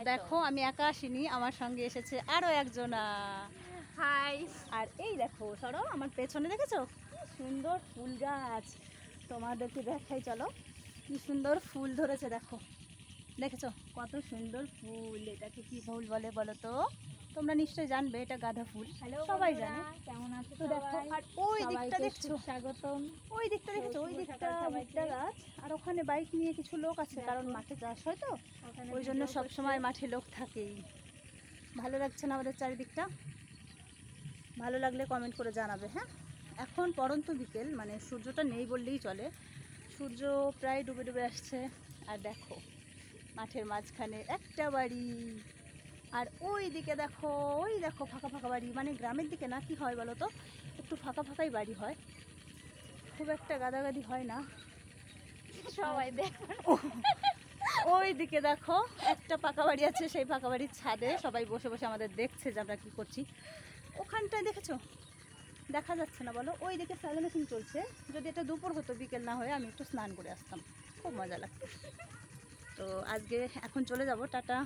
দেখো আমি একা আসিনি, আমার সঙ্গে এসেছে আরো একজনা। হাই। আর এই দেখো সরো, আমার পেছনে দেখেছো কি সুন্দর ফুল গাছ, তোমাদেরকে দেখাই চলো। কি সুন্দর ফুল ধরেছে দেখো, দেখেছো কত সুন্দর ফুল। এটাকে কি ফুল বলে বলো তো? তোমরা নিশ্চয়ই জানবে, এটা গাঁদা ফুল, সবাই জানে। কেমন আছো তো দেখো, আর ওই দিকটা দেখছো, স্বাগতম। ওই দিকটা দেখেছো, ওই দিকটা ভুট্টা গাছ। আর ওখানে বাইক নিয়ে কিছু লোক আছে, কারণ মাঠে চাষ হয় তো, ওই জন্য সবসময় মাঠে লোক থাকেই। ভালো লাগছে না আমাদের চারিদিকটা? ভালো লাগলে কমেন্ট করে জানাবে। হ্যাঁ, এখন পরন্ত বিকেল, মানে সূর্যটা নেই বললেই চলে, সূর্য প্রায় ডুবে ডুবে আসছে। আর দেখো মাঠের মাঝখানে একটা বাড়ি, আর ওই দিকে দেখো, ওই দেখো ফাঁকা ফাঁকা বাড়ি। মানে গ্রামের দিকে না কি হয় বলো তো, একটু ফাঁকা ফাঁকাই বাড়ি হয়, খুব একটা গাদাগাদি হয় না। সবাই দেখো, ওই দিকে দেখো একটা পাকা বাড়ি আছে, সেই পাকা বাড়ির ছাদে সবাই বসে বসে আমাদের দেখছে যে আমরা কী করছি। ওখানটায় দেখেছো? দেখা যাচ্ছে না বলো? ওই দিকে স্যালো মেশিন চলছে। যদি এটা দুপুর হতো, বিকেল না হয়ে, আমি একটু স্নান করে আসতাম, খুব মজা লাগতো। তো আজকে এখন চলে যাব, টাটা।